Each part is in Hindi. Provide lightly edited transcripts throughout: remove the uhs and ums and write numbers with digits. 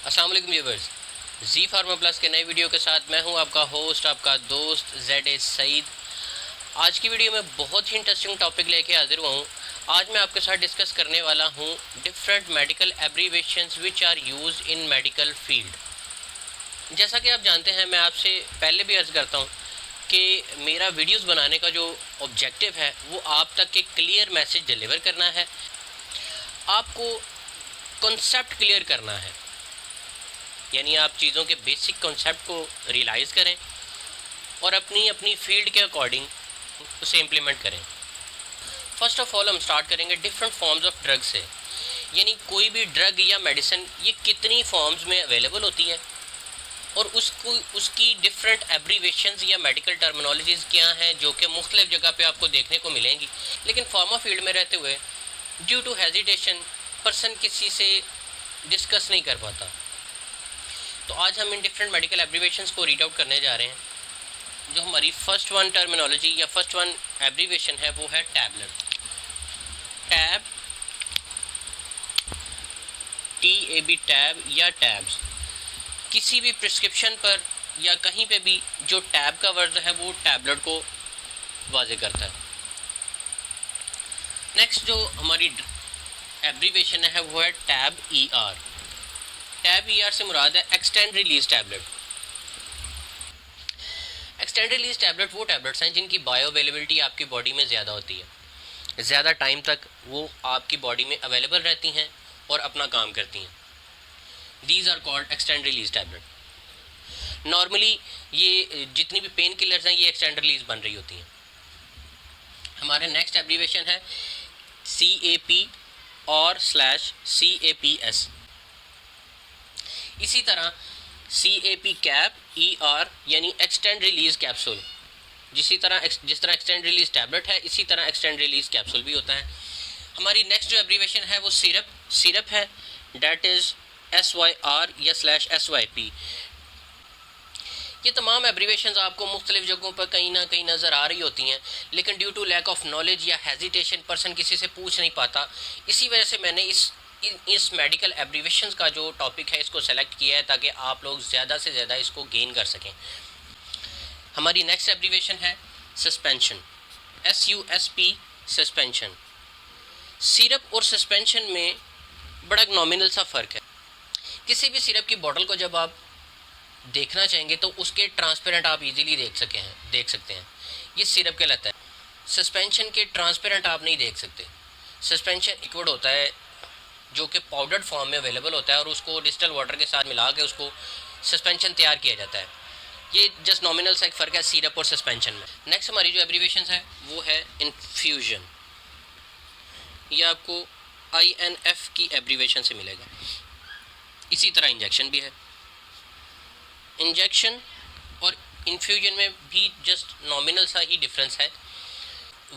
अस्सलाम वालेकुम व्यूअर्स, जी फार्मा प्लस के नए वीडियो के साथ मैं हूं आपका होस्ट, आपका दोस्त ZA सईद। आज की वीडियो में बहुत ही इंटरेस्टिंग टॉपिक लेके हाजिर हुआ हूं। आज मैं आपके साथ डिस्कस करने वाला हूं different medical abbreviations which are used in medical field. जैसा कि आप जानते हैं, मैं आपसे पहले भी अर्ज़ करता हूं कि मेरा वीडियोस बनाने का जो ऑब्जेक्टिव है वो आप तक एक क्लियर मैसेज डिलीवर करना है, आपको कॉन्सेप्ट क्लियर करना है, यानी आप चीज़ों के बेसिक कॉन्सेप्ट को रियलाइज़ करें और अपनी अपनी फील्ड के अकॉर्डिंग उसे इम्प्लीमेंट करें। फर्स्ट ऑफ ऑल हम स्टार्ट करेंगे डिफरेंट फॉर्म्स ऑफ ड्रग से, यानी कोई भी ड्रग या मेडिसिन ये कितनी फॉर्म्स में अवेलेबल होती है और उसकी डिफरेंट एब्रीवेशंस या मेडिकल टर्मिनोलॉजीज़ क्या हैं जो कि मुख्तलिफ जगह पे आपको देखने को मिलेंगी। लेकिन फार्मा फील्ड में रहते हुए ड्यू टू हेजिटेशन पर्सन किसी से डिस्कस नहीं कर पाता। तो आज हम इन डिफरेंट मेडिकल एब्रीवेशंस को रीड आउट करने जा रहे हैं। जो हमारी फर्स्ट वन टर्मिनोलॉजी या फर्स्ट वन एब्रीवेशन है वो है टैबलेट। टैब, TAB, टैब या टैब्स। किसी भी प्रिस्क्रिप्शन पर या कहीं पे भी जो टैब का वर्ड है वो टैबलेट को वाजे करता है। नेक्स्ट जो हमारी एब्रीवेशन है वो है टैब ER। टैब ER से मुराद है extend release tablet. Extend release tablet वो टैबलेट्स हैं जिनकी बायो अवेलेबिलिटी आपकी बॉडी में ज़्यादा होती है, ज़्यादा टाइम तक वो आपकी बॉडी में अवेलेबल रहती हैं और अपना काम करती हैं। These are called extend release tablet. Normally ये जितनी भी पेन किलर्स हैं ये एक्सटेंड रिलीज बन रही होती हैं। हमारे नेक्स्ट एब्रीवेशन है CAP और /CAPS। इसी तरह CAP कैप ER यानी एक्सटेंड रिलीज कैप्सूल। जिस तरह एक्सटेंड रिलीज टैबलेट है इसी तरह एक्सटेंड रिलीज कैप्सूल भी होता है। हमारी नेक्स्ट जो एब्रीवेशन है वो सिरप है, डेट इज़ SYR या /SYP। ये तमाम एब्रीवेशंस आपको मुख्तलिफ जगहों पर कहीं ना कहीं नज़र आ रही होती हैं, लेकिन due to lack of knowledge या हेजिटेशन पर्सन किसी से पूछ नहीं पाता। इसी वजह से मैंने इस मेडिकल एब्रीवेशंस का जो टॉपिक है इसको सेलेक्ट किया है ताकि आप लोग ज़्यादा से ज़्यादा इसको गेन कर सकें। हमारी नेक्स्ट एब्रीवेशन है सस्पेंशन, SUSP, सस्पेंशन। सिरप और सस्पेंशन में बड़ा नॉमिनल सा फ़र्क है। किसी भी सिरप की बोतल को जब आप देखना चाहेंगे तो उसके ट्रांसपेरेंट आप इजीली देख सकते हैं, ये सिरप कहलाता है। सस्पेंशन के ट्रांसपेरेंट आप नहीं देख सकते। सस्पेंशन लिक्विड होता है जो कि पाउडर्ड फॉर्म में अवेलेबल होता है और उसको डिस्टिल वाटर के साथ मिला के उसको सस्पेंशन तैयार किया जाता है। ये जस्ट नॉमिनल सा एक फ़र्क है सिरप और सस्पेंशन में। नेक्स्ट हमारी जो एब्रीवेशन है वो है इन्फ्यूजन। ये आपको INF की एब्रीवेशन से मिलेगा। इसी तरह इंजेक्शन भी है। इंजेक्शन और इन्फ्यूजन में भी जस्ट नॉमिनल सा ही डिफरेंस है।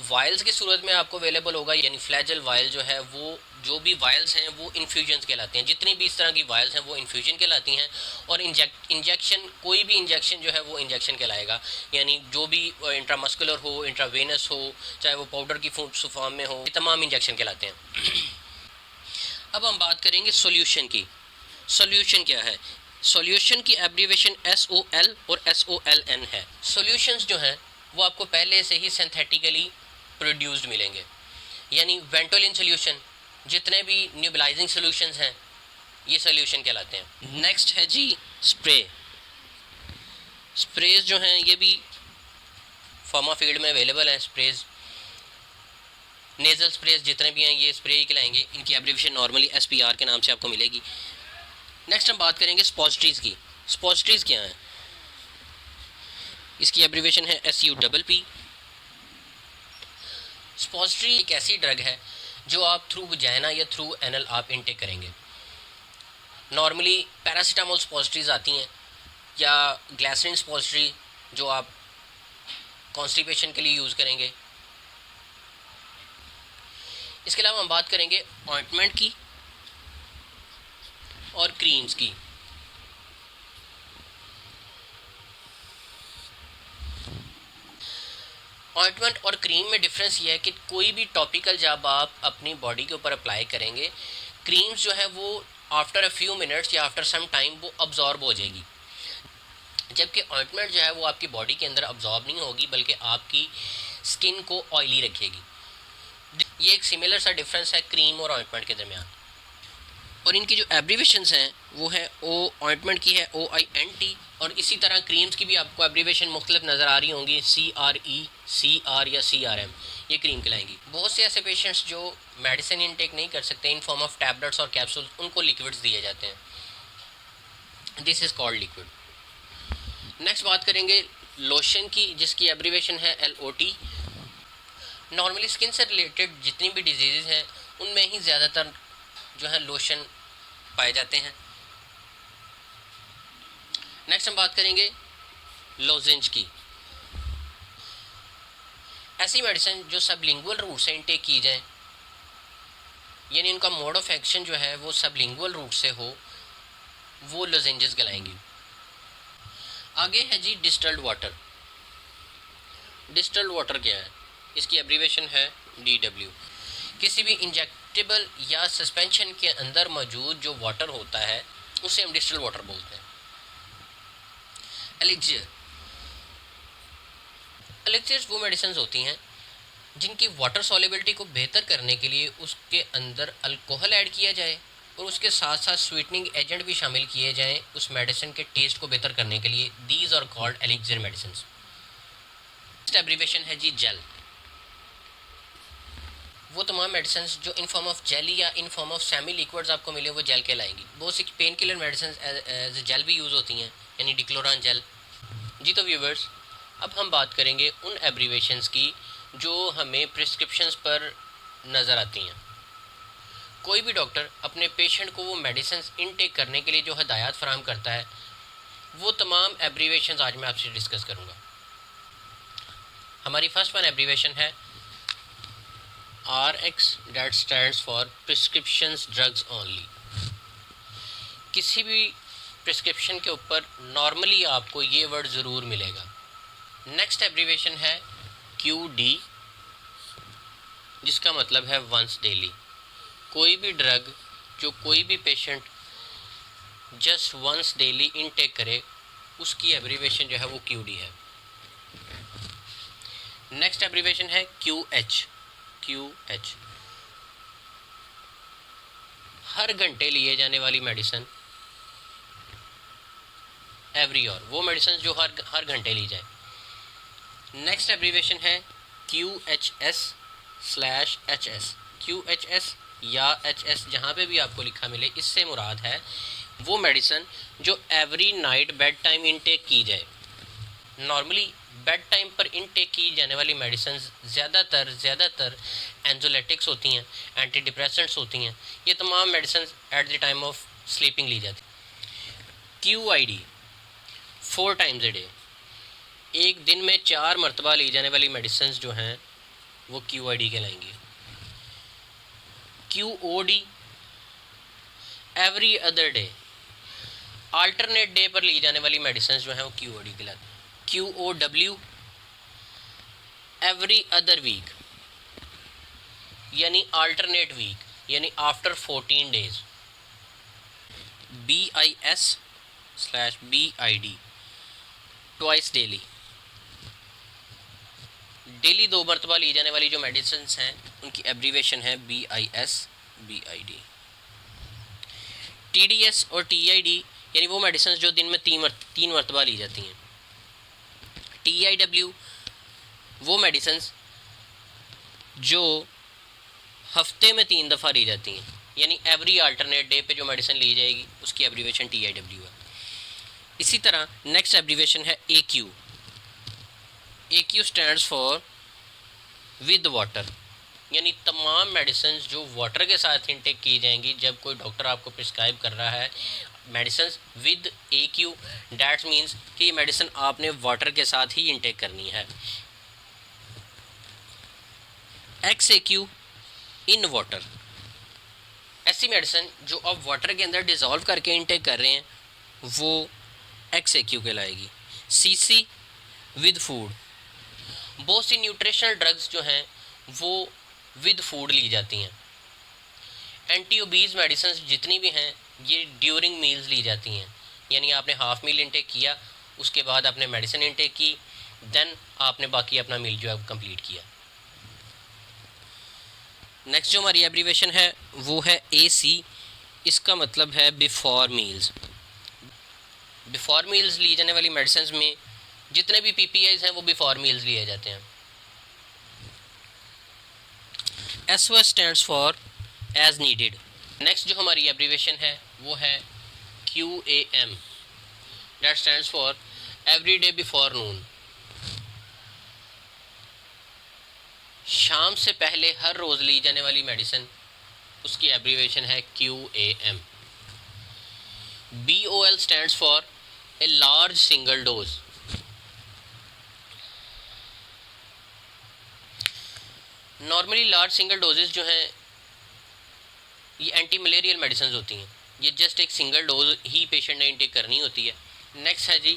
वायल्स की सूरत में आपको अवेलेबल होगा, यानी फ्लैजल वायल जो है वो जो भी वायल्स हैं वो इन्फ्यूजन कहलाती हैं। जितनी भी इस तरह की वायल्स हैं वो इन्फ्यूजन कहलाती हैं। और इंजेक्शन, कोई भी इंजेक्शन जो है वो इंजेक्शन कहलाएगा, यानी जो भी इंट्रामस्कुलर हो, इंट्रावेनस हो, चाहे वो पाउडर की फॉर्म में हो, ये तमाम इंजेक्शन कहलाते हैं। अब हम बात करेंगे सॉल्यूशन की। सॉल्यूशन क्या है? सॉल्यूशन की एब्रीवेशन SOL और SOLN है। सॉल्यूशंस जो हैं वो आपको पहले से ही सिंथेटिकली प्रोड्यूस्ड मिलेंगे, यानी वेंटोलिन सॉल्यूशन, जितने भी न्यूबलाइजिंग सॉल्यूशंस हैं ये सॉल्यूशन कहलाते हैं। नेक्स्ट है जी स्प्रे। स्प्रेज जो हैं ये भी फार्मा फील्ड में अवेलेबल हैं। स्प्रेज, नेज़ल स्प्रेज जितने भी हैं ये स्प्रे ही कहलाएंगे। इनकी एब्रीवेशन नॉर्मली SPR के नाम से आपको मिलेगी। नेक्स्ट हम बात करेंगे स्पॉजिटरीज़ की। स्पॉजिटरीज़ क्या हैं? इसकी एब्रीवेशन है SUPP। स्पॉजिटरी एक ऐसी ड्रग है जो आप थ्रू वजाइना या थ्रू एनल आप इनटेक करेंगे। नॉर्मली पैरासीटामोल स्पॉजिटरीज़ आती हैं या ग्लिसरीन स्पॉजिटरी जो आप कॉन्स्टिपेशन के लिए यूज़ करेंगे। इसके अलावा हम बात करेंगे ऑइंटमेंट की और क्रीम्स की। ऑइंटमेंट और क्रीम में डिफरेंस ये है कि कोई भी टॉपिकल जब आप अपनी बॉडी के ऊपर अप्लाई करेंगे, क्रीम्स जो है वो आफ्टर अ फ्यू मिनट्स या आफ्टर सम टाइम वो अब्जॉर्ब हो जाएगी, जबकि ऑइंटमेंट जो है वो आपकी बॉडी के अंदर अब्जॉर्ब नहीं होगी बल्कि आपकी स्किन को ऑयली रखेगी। ये एक सिमिलर सा डिफरेंस है क्रीम और ऑइंटमेंट के दरमियान। और इनकी जो एब्रीवेशंस हैं वो है ओ, ऑइंटमेंट की है OINT, और इसी तरह क्रीम्स की भी आपको एब्रीवेशन मुख्तलिफ नज़र आ रही होंगी, CRE, CR या CRM, ये क्रीम कहलाएंगी। बहुत से ऐसे पेशेंट्स जो मेडिसिन इनटेक नहीं कर सकते इन फॉर्म ऑफ टैबलेट्स और कैप्सूल्स, उनको लिक्विड्स दिए जाते हैं। This is called liquid. Next बात करेंगे लोशन की, जिसकी एब्रीवेशन है LOT। नॉर्मली स्किन से रिलेटेड जितनी भी डिजीज़ हैं उनमें ही ज़्यादातर जो है लोशन पाए जाते हैं। नेक्स्ट हम बात करेंगे लोजेंज की। ऐसी मेडिसिन जो सबलिंगुअल रूट से इनटेक की जाए, यानी उनका मोड ऑफ एक्शन जो है वो सबलिंगुअल रूट से हो, वो लोजेंजेस कहलाएंगी। आगे है जी डिस्टिल्ड वाटर। डिस्टिल्ड वाटर क्या है? इसकी एब्रीवेशन है DW। किसी भी इंजेक्टेबल या सस्पेंशन के अंदर मौजूद जो वाटर होता है उसे हम डिस्टिल्ड वाटर बोलते हैं। एलिक्सियर। एलिक्सियर्स वो मेडिसिन होती हैं जिनकी वाटर सॉल्युबिलिटी को बेहतर करने के लिए उसके अंदर अल्कोहल ऐड किया जाए और उसके साथ साथ स्वीटनिंग एजेंट भी शामिल किए जाएं उस मेडिसिन के टेस्ट को बेहतर करने के लिए। These are called elixir medicine. Abbreviation है जी जेल। वो तमाम मेडिसिन जो इन फॉर्म ऑफ जेली या in form of semi liquids आपको मिले वो जेल कहलाएंगी। बहुत सी pain killer medicine as gel भी यूज़ होती हैं, यानी डिक्लोरान जेल। जी तो व्यूवर्स, अब हम बात करेंगे उन एब्रीवेशंस की जो हमें प्रिस्क्रिप्शंस पर नज़र आती हैं। कोई भी डॉक्टर अपने पेशेंट को वो मेडिसिन इनटेक करने के लिए जो हदायत फराहम करता है, वो तमाम एब्रीवेशंस आज मैं आपसे डिस्कस करूँगा। हमारी फर्स्ट वन एब्रीवेशन है RX, that stands for prescriptions drugs only। किसी भी प्रिस्क्रिप्शन के ऊपर नॉर्मली आपको ये वर्ड ज़रूर मिलेगा। नेक्स्ट एब्रीवेशन है QD, जिसका मतलब है वंस डेली। कोई भी ड्रग जो कोई भी patient just once daily intake करे, उसकी एब्रीवेशन जो है वो QD है। नेक्स्ट एब्रीवेशन है QH। हर घंटे लिए जाने वाली मेडिसिन, एवरी आवर, वो मेडिसिन जो हर घंटे ली जाए। नेक्स्ट एब्रीवेशन है QHS/HS। QHS या HS जहाँ पे भी आपको लिखा मिले, इससे मुराद है वो मेडिसिन जो every night bed time intake की जाए। नॉर्मली बेड टाइम पर इनटेक की जाने वाली मेडिसिन ज़्यादातर एंजोलेटिक्स होती हैं, एंटी डिप्रेसेंट्स होती हैं। ये तमाम medicine at the time of sleeping ली जाती। QID 4 times a day. एक दिन में 4 मरतबा ली जाने वाली मेडिसिन जो हैं वो QID कहलाएंगी। QOD every other day. Alternate day पर ली जाने वाली मेडिसिन जो हैं वो QOD कहलाती हैं। QOW एवरी अदर वीक, यानी अल्टरनेट वीक, यानी after 14 days. BIS/BID twice daily. Daily 2 मरतबा ली जाने वाली जो मेडिसिन हैं उनकी एब्रीवेशन है BIS/BID। TDS और TID यानी वो मेडिसिन जो दिन में 3 मरतबा ली जाती हैं। TIW वो मेडिसिन जो हफ्ते में 3 दफ़ा ली जाती हैं, यानी एवरी अल्टरनेट डे पे जो मेडिसिन ली जाएगी उसकी एब्रीवेशन TIW है। इसी तरह नेक्स्ट एब्रीवेशन है AQ। AQ stands for with water, यानी तमाम मेडिसिन जो वाटर के साथ इनटेक की जाएंगी। जब कोई डॉक्टर आपको प्रिस्क्राइब कर रहा है medicine with AQ, that means कि ये मेडिसिन आपने वाटर के साथ ही इनटेक करनी है। XAQ इन वाटर, ऐसी मेडिसिन जो आप वाटर के अंदर डिज़ोल्व करके इनटेक कर रहे हैं वो XAQ कहलाएगी। CC विद फूड, बहुत सी न्यूट्रिशनल ड्रग्स जो हैं वो विद फूड ली जाती हैं। एंटी ओबीज मेडिसिन जितनी भी हैं ये ड्यूरिंग मील्स ली जाती हैं, यानी आपने हाफ मील इनटेक किया, उसके बाद आपने मेडिसिन इनटेक की, देन आपने बाकी अपना मील जो है कंप्लीट किया। नेक्स्ट जो हमारी एब्रीवेशन है वो है AC। इसका मतलब है बिफोर मील्स। बिफोर मील्स ली जाने वाली मेडिसिन में जितने भी PPIs हैं वो बिफोर मील्स लिए जाते हैं। SOS stands for as needed. Next जो हमारी एब्रीवेशन है वो है QAM, that stands for every day before noon. शाम से पहले हर रोज़ ली जाने वाली मेडिसिन, उसकी एब्रीवेशन है QAM। BOL stands for a large single dose. Normally large single doses जो हैं ये एंटी मलेरियल मेडिसिन होती हैं, ये जस्ट एक सिंगल डोज ही पेशेंट ने इंटेक करनी होती है। नेक्स्ट है जी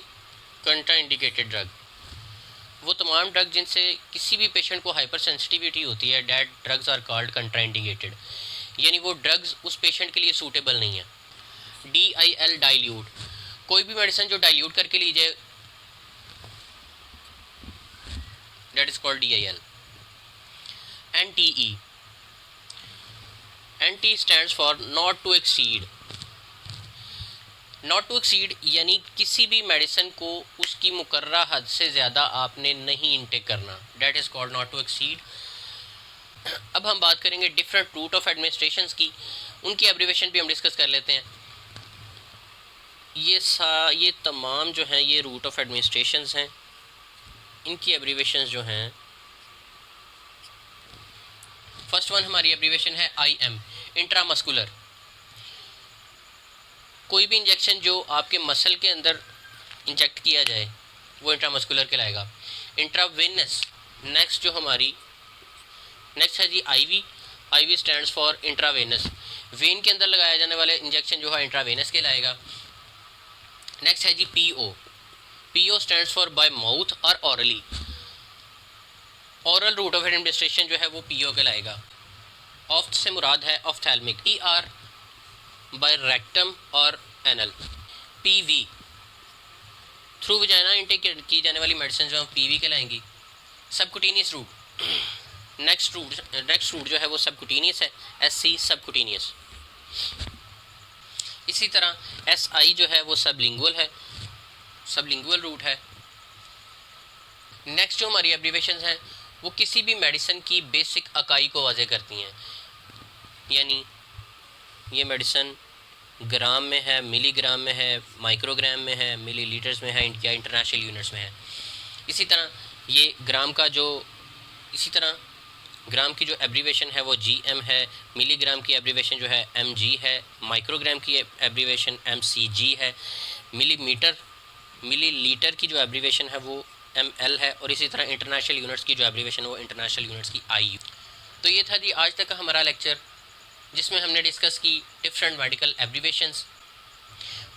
कंट्रा इंडिकेटेड ड्रग। वो तमाम ड्रग जिनसे किसी भी पेशेंट को हाइपर सेंसिटिविटी होती है, that drugs are called contraindicated, यानी वो ड्रग्स उस पेशेंट के लिए सूटेबल नहीं है। DIL डाइल्यूट, कोई भी मेडिसिन जो डाइल्यूट करके ली जाए that is called DIL। NTE, NT stands for not to exceed. Not to exceed यानी किसी भी मेडिसिन को उसकी मुकर्ररा हद से ज़्यादा आपने नहीं इंटेक करना, that is called not to exceed. अब हम बात करेंगे डिफरेंट रूट ऑफ एडमिनिस्ट्रेशन की, उनकी एब्रीवेशन भी हम डिस्कस कर लेते हैं। ये तमाम जो हैं ये रूट ऑफ एडमिनिस्ट्रेशन हैं, इनकी एब्रीवेशन जो हैं, फर्स्ट वन हमारी एब्रीवेशन है IM, इंट्रामस्कुलर। कोई भी इंजेक्शन जो आपके मसल के अंदर इंजेक्ट किया जाए वो इंट्रामस्कुलर कहलाएगा। इंट्रावेनस, नेक्स्ट है जी IV stands for intravenous. When के अंदर लगाया जाने वाले इंजेक्शन जो है इंट्रावेनस कहलाएगा। नेक्स्ट है जी PO stands for by mouth और orally. Oral route of administration जो है वो PO कहलाएगा। ऑफ्थ से मुराद है ऑफ्थैल्मिक। ER बाय रेक्टम और anal. PV through vagina intake की जाने वाली मेडिसिन जो हम PV कहलाएंगी। सबकुटेनियस रूट, नेक्स्ट रूट जो है वो सबकुटेनियस है, SC सबकुटेनियस। इसी तरह SI जो है वो सबलिंगुअल है, सबलिंगुअल रूट है। नेक्स्ट जो हमारी एब्रीवेशन हैं वो किसी भी मेडिसिन की बेसिक इकाई को वाज़े करती हैं, यानी ये मेडिसिन ग्राम में है, मिलीग्राम में है, माइक्रोग्राम में है, मिलीलीटर्स में है या इंटरनेशनल यूनिट्स में है। इसी तरह ग्राम की जो एब्रीवेशन है वो GM है, मिलीग्राम की एब्रीवेशन जो है MG है, माइक्रोग्राम की एब्रीवेशन MCG है, मिलीलीटर की जो एब्रीवेशन है वो ML है, और इसी तरह इंटरनेशनल यूनिट्स की जो एब्रीवेशन है वो इंटरनेशनल यूनिट्स की IU। तो ये था जी आज तक का हमारा लेक्चर, जिसमें हमने डिस्कस की डिफरेंट मेडिकल एब्रीवेशंस।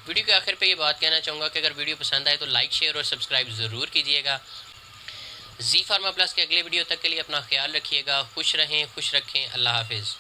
वीडियो के आखिर पे ये बात कहना चाहूँगा कि अगर वीडियो पसंद आए तो लाइक, शेयर और सब्सक्राइब ज़रूर कीजिएगा। जी फार्मा प्लस के अगले वीडियो तक के लिए अपना ख्याल रखिएगा। खुश रहें, खुश रखें। अल्लाह हाफिज़।